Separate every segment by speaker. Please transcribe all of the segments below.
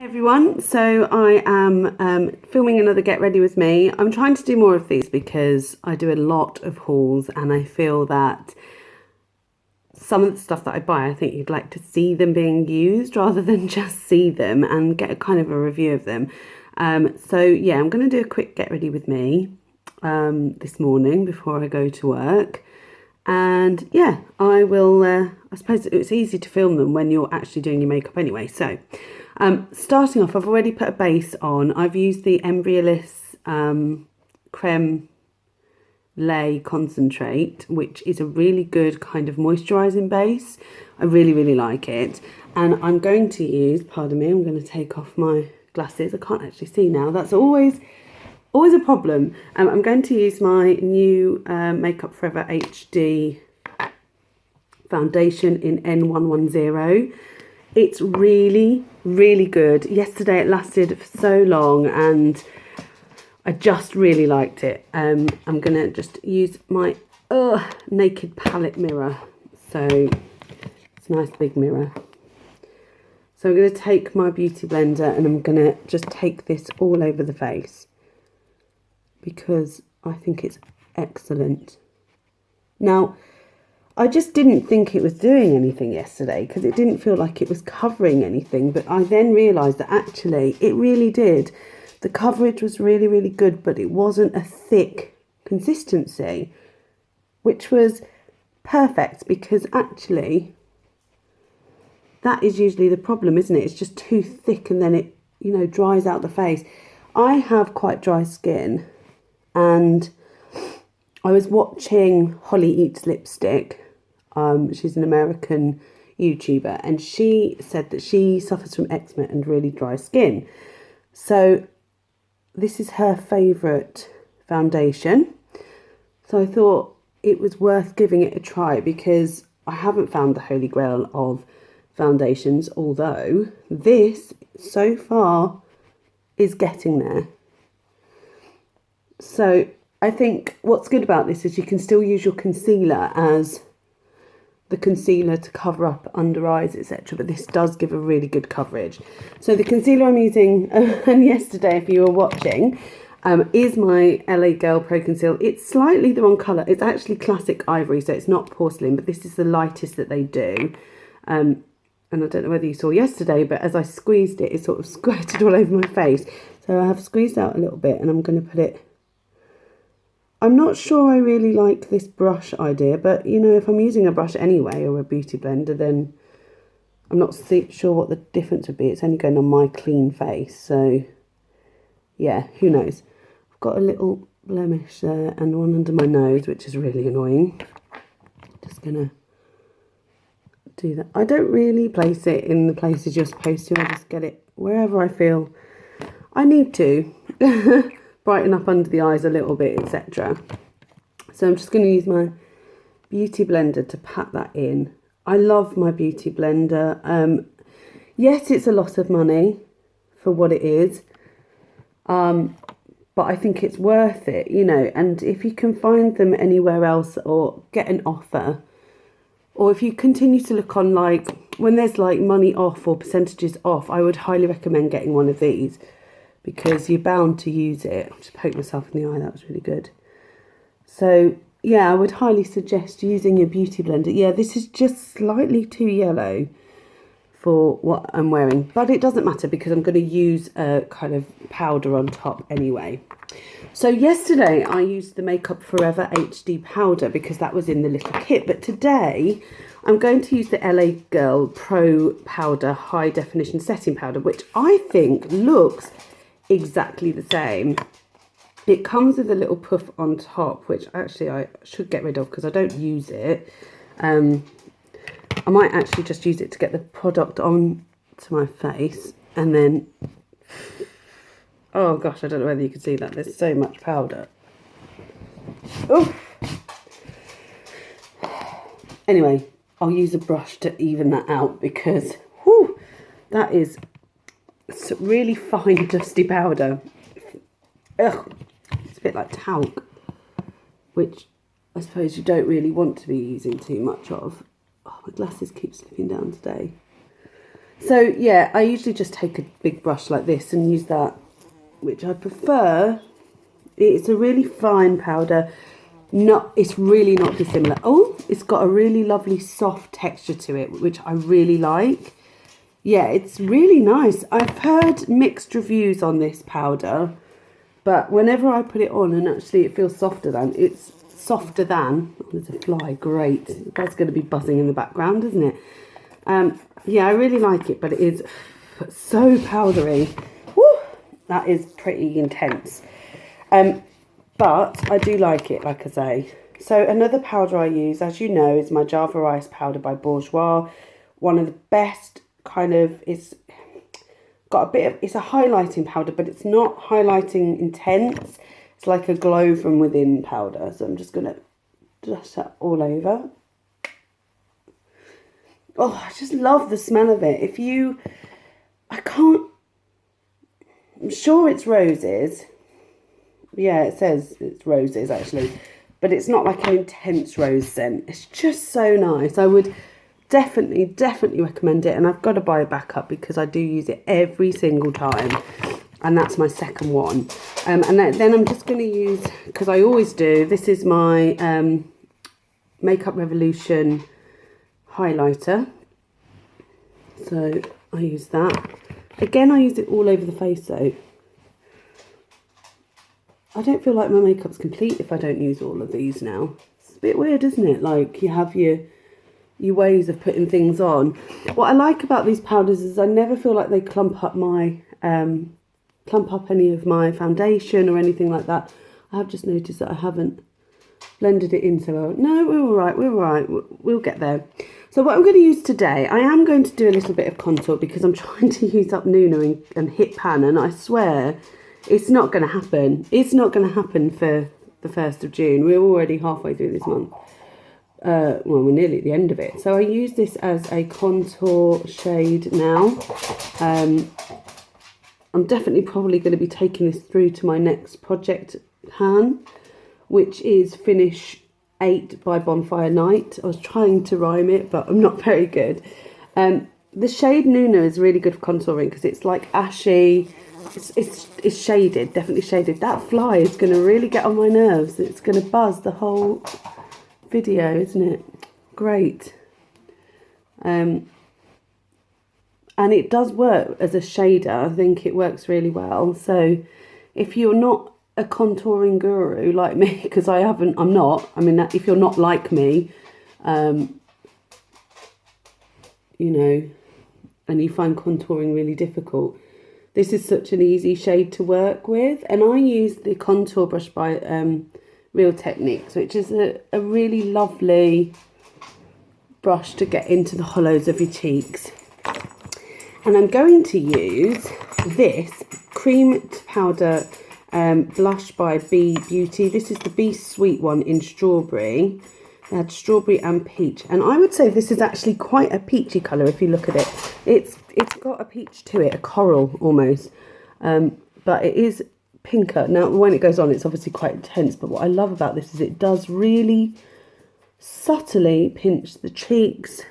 Speaker 1: Everyone, so I am filming another Get Ready With Me. I'm trying to do more of these because I do a lot of hauls and I feel that some of the stuff that I buy, I think you'd like to see them being used rather than just see them and get a kind of a review of them. So yeah, I'm going to do a quick Get Ready With Me this morning before I go to work. And yeah, I will, I suppose it's easy to film them when you're actually doing your makeup anyway. So starting off, I've already put a base on. I've used the Embryolisse Creme Lait Concentrate, which is a really good kind of moisturising base. I really like it. And I'm going to use, pardon me, I'm going to take off my glasses. I can't actually see now. That's always a problem. I'm going to use my new Makeup Forever HD foundation in N110. It's really good. Yesterday it lasted for so long and I just really liked it. I'm going to just use my naked palette mirror. So it's a nice big mirror. So I'm going to take my beauty blender and I'm going to just take this all over the face because I think it's excellent. Now, I just didn't think it was doing anything yesterday because it didn't feel like it was covering anything. But I then realised that actually it really did. The coverage was really good, but it wasn't a thick consistency, which was perfect because actually that is usually the problem, isn't it? It's just too thick and then it, dries out the face. I have quite dry skin and I was watching Holly Eats Lipstick. She's an American YouTuber and she said that she suffers from eczema and really dry skin. So this is her favourite foundation. So I thought it was worth giving it a try because I haven't found the holy grail of foundations, although this so far is getting there. So I think what's good about this is you can still use your concealer as the concealer to cover up under eyes, etc. But this does give a really good coverage. So the concealer I'm using, and yesterday if you were watching, is my LA Girl Pro Conceal. It's slightly the wrong colour. It's actually classic ivory, so it's not porcelain, but this is the lightest that they do. And I don't know whether you saw yesterday, but as I squeezed it, it sort of squirted all over my face. So I have squeezed out a little bit and I'm going to put it. I'm not sure I really like this brush idea, but if I'm using a brush anyway or a beauty blender, then I'm not sure what the difference would be. It's only going on my clean face, so yeah, who knows. I've got a little blemish there and one under my nose, which is really annoying. Just gonna do that. I don't really place it in the places you're supposed to. I just get it wherever I feel I need to. Brighten up under the eyes a little bit, etc. So I'm just going to use my beauty blender to pat that in. I love my beauty blender. Yes, it's a lot of money for what it is, but I think it's worth it, and if you can find them anywhere else or get an offer, or if you continue to look on when there's money off or percentages off, I would highly recommend getting one of these. Because you're bound to use it. I just poked myself in the eye, that was really good. So, yeah, I would highly suggest using your beauty blender. Yeah, this is just slightly too yellow for what I'm wearing. But it doesn't matter because I'm going to use a kind of powder on top anyway. So yesterday I used the Makeup Forever HD powder because that was in the little kit. But today I'm going to use the LA Girl Pro Powder High Definition Setting Powder, which I think looks exactly the same. It comes with a little puff on top, which actually I should get rid of because I don't use it. I might actually just use it to get the product on to my face and then, oh gosh, I don't know whether you can see that, there's so much powder. Oof. Anyway, I'll use a brush to even that out because whew, that is really fine dusty powder. Ugh, it's a bit like talc, which I suppose you don't really want to be using too much of. Oh, my glasses keep slipping down today. So yeah, I usually just take a big brush like this and use that, which I prefer. It's a really fine powder. It's really not dissimilar. Oh, it's got a really lovely soft texture to it, which I really like. Yeah, it's really nice. I've heard mixed reviews on this powder, but whenever I put it on and actually it feels softer than, oh, there's a fly, great. That's going to be buzzing in the background, isn't it? Yeah, I really like it, but it is so powdery. Woo, that is pretty intense. But I do like it, like I say. So another powder I use, as you know, is my Java Rice powder by Bourjois. One of the best it's got a bit of, it's a highlighting powder, but it's not highlighting intense. It's like a glow from within powder. So I'm just going to dust that all over. Oh, I just love the smell of it. I'm sure it's roses. Yeah, it says it's roses actually, but it's not like an intense rose scent. It's just so nice. I would definitely recommend it, and I've got to buy a backup because I do use it every single time, and that's my second one. And then I'm just going to use, because I always do, this is my Makeup Revolution highlighter. So I use that. Again, I use it all over the face though. I don't feel like my makeup's complete if I don't use all of these now. It's a bit weird, isn't it? Like, you have your ways of putting things on. What I like about these powders is I never feel like they clump up any of my foundation or anything like that. I have just noticed that I haven't blended it in so well. No, we're all right. We'll get there. So what I'm going to use today, I am going to do a little bit of contour because I'm trying to use up Nuna and hit pan, and I swear it's not going to happen. It's not going to happen for the 1st of June. We're already halfway through this month. Well, we're nearly at the end of it. So I use this as a contour shade now. I'm definitely probably going to be taking this through to my next project pan, which is Finish 8 by Bonfire Night. I was trying to rhyme it, but I'm not very good. The shade Nuna is really good for contouring because it's like ashy. It's shaded, definitely shaded. That fly is going to really get on my nerves. It's going to buzz the whole video, isn't it? Great. And it does work as a shader. I think it works really well. So if you're not a contouring guru like me, because I'm not. I mean, if you're not like me, you know, and you find contouring really difficult, this is such an easy shade to work with. And I use the contour brush by Real Techniques, which is a really lovely brush to get into the hollows of your cheeks. And I'm going to use this cream powder blush by Be Beauty. This is the Be Sweet one in strawberry. They had strawberry and peach, and I would say this is actually quite a peachy colour if you look at it. It's got a peach to it, a coral almost, but it is pinker. Now when it goes on, it's obviously quite intense, but what I love about this is it does really subtly pinch the cheeks.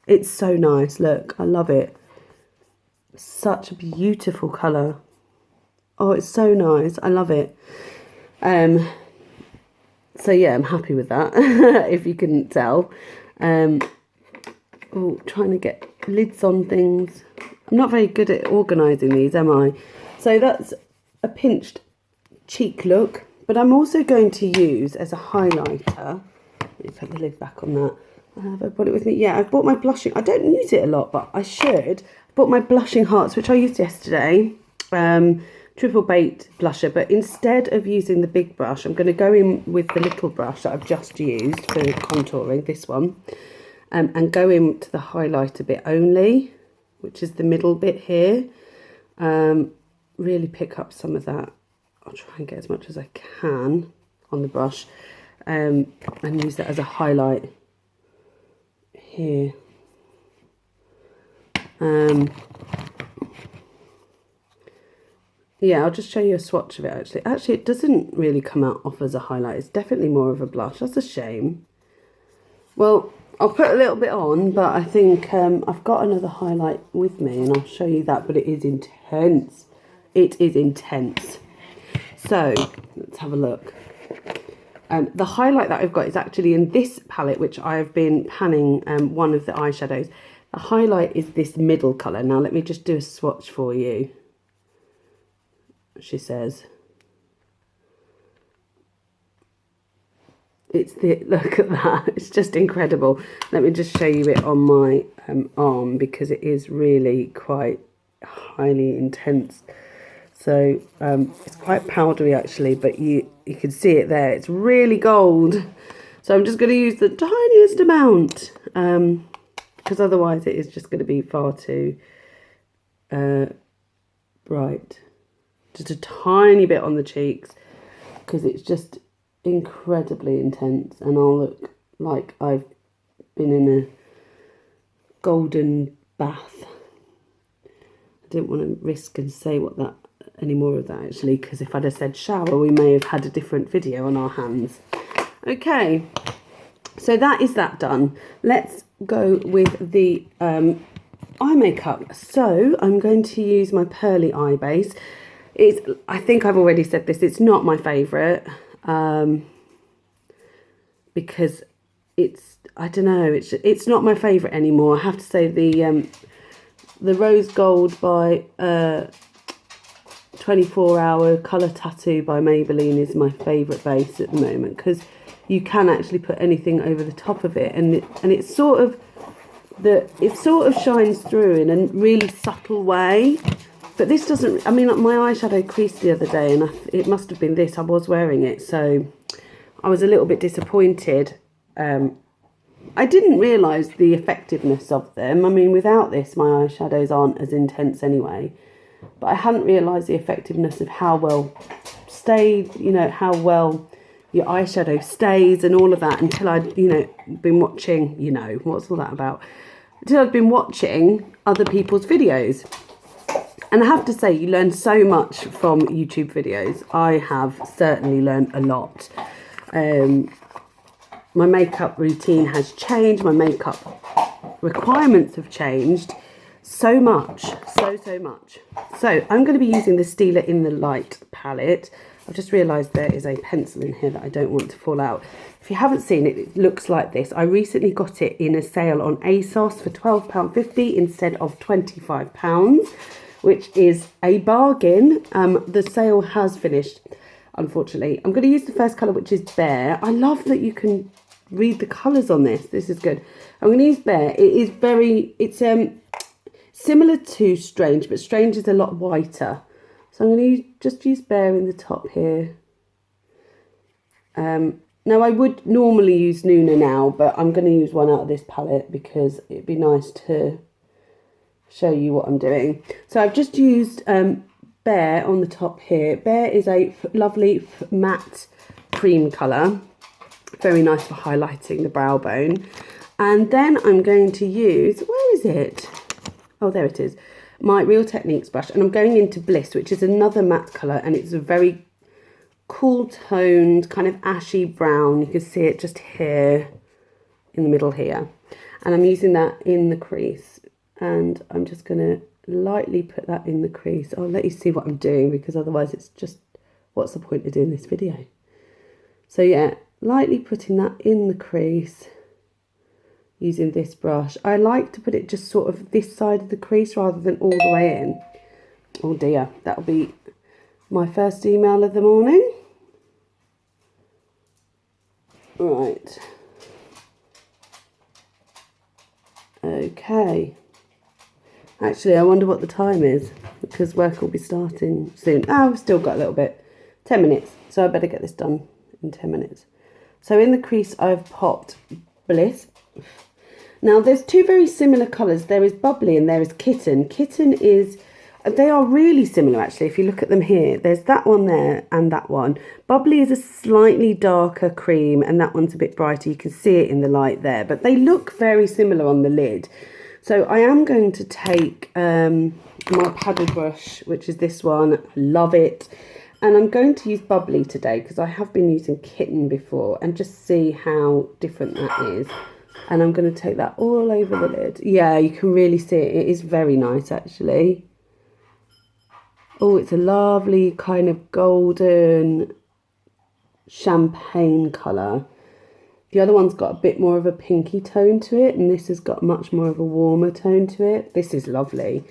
Speaker 1: It's so nice. Look, I love it. Such a beautiful colour. Oh, it's so nice. I love it. So yeah, I'm happy with that, if you couldn't tell. Oh, trying to get lids on things. I'm not very good at organising these, am I? So that's a pinched cheek look, but I'm also going to use as a highlighter. Let me put the lid back on that. Have I brought it with me? Yeah, I've bought my blushing. I don't use it a lot, but I should. I bought my blushing hearts, which I used yesterday. Triple bait blusher, but instead of using the big brush, I'm going to go in with the little brush that I've just used for contouring, this one, and go in to the highlighter bit only, which is the middle bit here. Really pick up some of that. I'll try and get as much as I can on the brush, and use that as a highlight here. Yeah, I'll just show you a swatch of it actually. Actually, it doesn't really come out off as a highlight. It's definitely more of a blush. That's a shame. Well, I'll put a little bit on, but I think I've got another highlight with me and I'll show you that, but it is intense. It is intense. So let's have a look. The highlight that I've got is actually in this palette, which I've been panning one of the eyeshadows. The highlight is this middle colour. Now let me just do a swatch for you. She says. Look at that, it's just incredible. Let me just show you it on my arm, because it is really quite highly intense. So it's quite powdery actually, but you can see it there. It's really gold. So I'm just going to use the tiniest amount, because otherwise it is just going to be far too bright. Just a tiny bit on the cheeks, because it's just incredibly intense, and I'll look like I've been in a golden bath. I didn't want to risk and say any more of that actually, because if I'd have said shower, we may have had a different video on our hands. Okay, so that is that done. Let's go with the eye makeup. So I'm going to use my Pearly Eye Base. I think I've already said this, it's not my favourite, because I don't know, it's not my favourite anymore. I have to say the Rose Gold by 24 Hour Colour Tattoo by Maybelline is my favourite base at the moment, because you can actually put anything over the top of it, and it sort of shines through in a really subtle way. But this doesn't, I mean, my eyeshadow creased the other day, and it must have been this. I was wearing it, so I was a little bit disappointed. I didn't realise the effectiveness of them. I mean, without this, my eyeshadows aren't as intense anyway. But I hadn't realised the effectiveness of how well stayed, how well your eyeshadow stays and all of that, until I'd, been watching, what's all that about? Until I'd been watching other people's videos. And I have to say, you learn so much from YouTube videos. I have certainly learned a lot. My makeup routine has changed. My makeup requirements have changed so much. So much. So I'm going to be using the Steeler in the Light palette. I've just realised there is a pencil in here that I don't want to fall out. If you haven't seen it, it looks like this. I recently got it in a sale on ASOS for £12.50 instead of £25. Which is a bargain. The sale has finished, unfortunately. I'm going to use the first colour, which is Bear. I love that you can read the colours on this. This is good. I'm going to use Bear. It's similar to Strange, but Strange is a lot whiter. So I'm going to just use Bear in the top here. Now, I would normally use Nuna now, but I'm going to use one out of this palette because it'd be nice to show you what I'm doing. So I've just used Bear on the top here. Bear is a lovely matte cream colour, very nice for highlighting the brow bone. And then I'm going to use, where is it? Oh, there it is, my Real Techniques brush, and I'm going into Bliss, which is another matte colour, and it's a very cool toned kind of ashy brown. You can see it just here in the middle here, and I'm using that in the crease. And I'm just going to lightly put that in the crease. I'll let you see what I'm doing, because otherwise it's just, what's the point of doing this video? So yeah, lightly putting that in the crease using this brush. I like to put it just sort of this side of the crease rather than all the way in. Oh dear, that'll be my first email of the morning. Right. Okay. Actually, I wonder what the time is, because work will be starting soon. Oh, I've still got a little bit. 10 minutes. So I better get this done in 10 minutes. So in the crease, I've popped Bliss. Now, there's two very similar colours. There is Bubbly and there is Kitten. Kitten is... They are really similar, actually, if you look at them here. There's that one there and that one. Bubbly is a slightly darker cream, and that one's a bit brighter. You can see it in the light there. But they look very similar on the lid. So I am going to take my paddle brush, which is this one. Love it. And I'm going to use Bubbly today because I have been using Kitten before, and just see how different that is. And I'm going to take that all over the lid. Yeah, you can really see it. It is very nice, actually. Oh, it's a lovely kind of golden champagne colour. The other one's got a bit more of a pinky tone to it, and this has got much more of a warmer tone to it. This is lovely.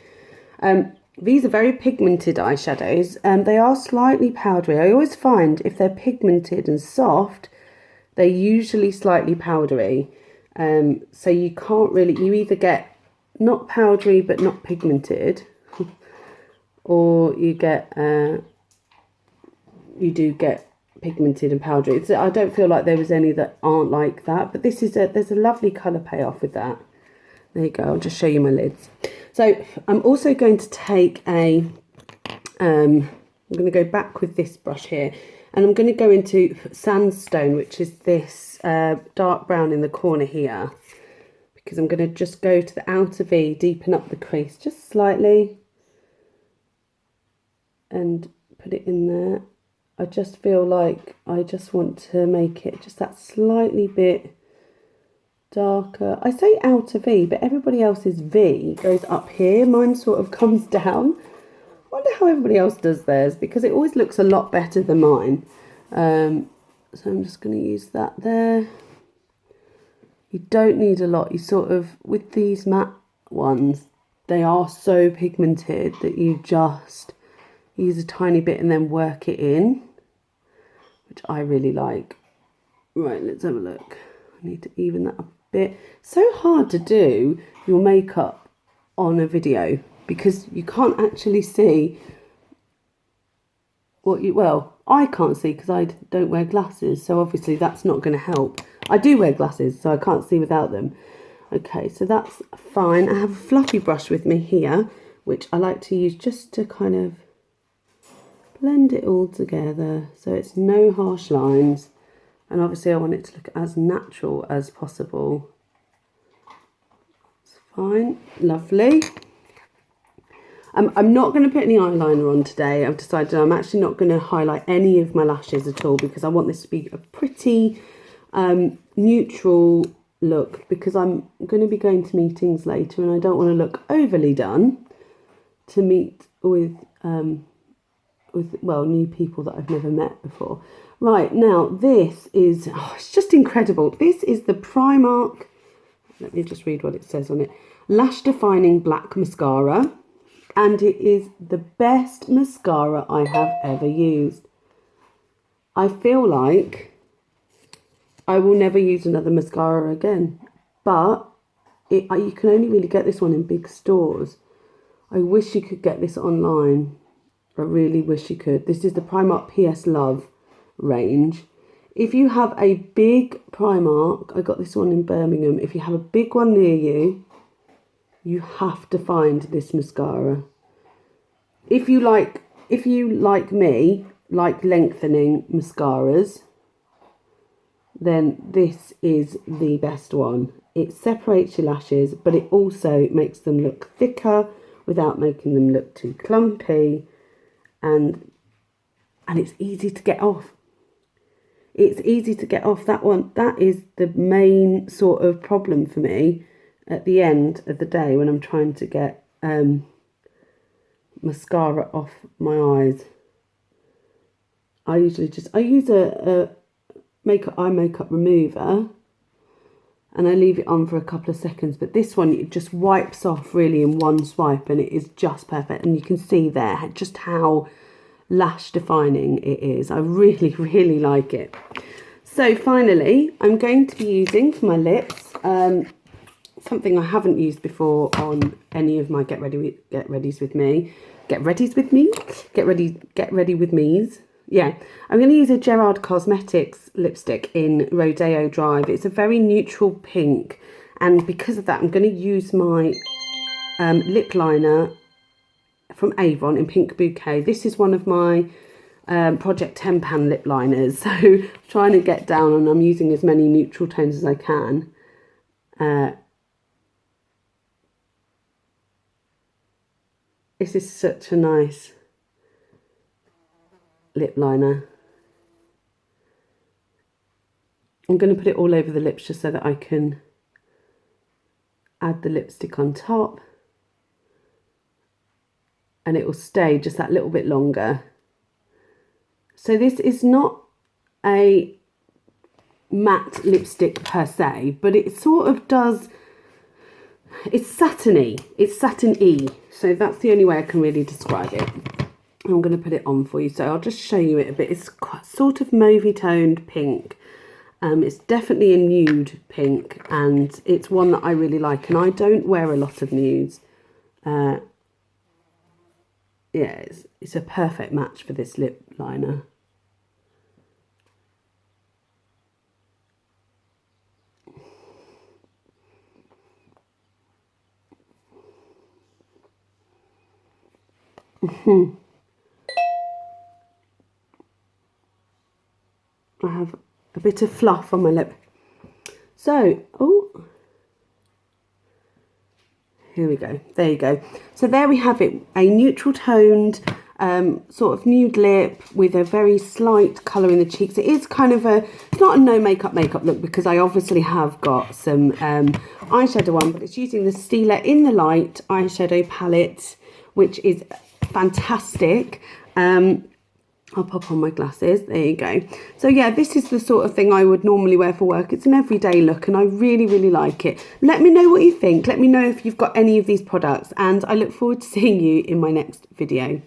Speaker 1: These are very pigmented eyeshadows, and they are slightly powdery. I always find if they're pigmented and soft, they're usually slightly powdery. So you can't really, you either get not powdery but not pigmented, or you get, you do get pigmented and powdery. So I don't feel like there was any that aren't like that, but this is there's a lovely colour payoff with that. There you go, I'll just show you my lids. So I'm also going to take a, I'm going to go back with this brush here, and I'm going to go into Sandstone, which is this dark brown in the corner here, because I'm going to just go to the outer V, deepen up the crease just slightly, and put it in there. I just feel like I just want to make it just that slightly bit darker. I say outer V, but everybody else's V goes up here. Mine sort of comes down. I wonder how everybody else does theirs, because it always looks a lot better than mine. So I'm just going to use that there. You don't need a lot. You sort of, with these matte ones, they are so pigmented that you just use a tiny bit and then work it in, which I really like. Right, let's have a look. I need to even that up a bit. So hard to do your makeup on a video because you can't actually see what you, well, I can't see because I don't wear glasses, so obviously that's not going to help. I do wear glasses, so I can't see without them. Okay, so that's fine. I have a fluffy brush with me here, which I like to use just to kind of blend it all together so it's no harsh lines, and obviously I want it to look as natural as possible. It's fine, lovely. I'm not going to put any eyeliner on today. I've decided I'm actually not going to highlight any of my lashes at all, because I want this to be a pretty neutral look, because I'm going to be going to meetings later and I don't want to look overly done to meet with well, new people that I've never met before. Right, now this is, oh, it's just incredible. This is the Primark, let me just read what it says on it, Lash Defining Black Mascara, and it is the best mascara I have ever used. I feel like I will never use another mascara again, but you can only really get this one in big stores. I wish you could get this online. I really wish you could. This is the Primark PS Love range. If you have a big Primark, I got this one in Birmingham. If you have a big one near you, you have to find this mascara. If you like me, like lengthening mascaras, then this is the best one. It separates your lashes, but it also makes them look thicker without making them look too clumpy. And it's easy to get off. It's easy to get off. That one, that is the main sort of problem for me at the end of the day when I'm trying to get mascara off my eyes. I usually I use a eye makeup remover and I leave it on for a couple of seconds, but this one, it just wipes off really in one swipe and it is just perfect. And you can see there just how lash defining it is. I really, really like it. So finally, I'm going to be using for my lips something I haven't used before on any of my get ready with me's. Yeah, I'm going to use a Gerard Cosmetics lipstick in Rodeo Drive. It's a very neutral pink, and because of that I'm going to use my lip liner from Avon in Pink Bouquet. This is one of my Project 10 pan lip liners, so I'm trying to get down, and I'm using as many neutral tones as I can. This is such a nice lip liner. I'm going to put it all over the lips just so that I can add the lipstick on top, and it will stay just that little bit longer. So this is not a matte lipstick per se, but it sort of does, it's satiny, it's satin-y, so that's the only way I can really describe it. I'm going to put it on for you, so I'll just show you it a bit. It's quite sort of mauvey toned pink. It's definitely a nude pink, and it's one that I really like, and I don't wear a lot of nudes. Yeah, it's a perfect match for this lip liner. I have a bit of fluff on my lip. So, oh, here we go. There you go. So there we have it, a neutral toned sort of nude lip with a very slight colour in the cheeks. It is kind of a, it's not a no makeup look, because I obviously have got some eyeshadow on, but it's using the Stila In the Light eyeshadow palette, which is fantastic. I'll pop on my glasses. There you go. So yeah, this is the sort of thing I would normally wear for work. It's an everyday look, and I really, really like it. Let me know what you think. Let me know if you've got any of these products, and I look forward to seeing you in my next video.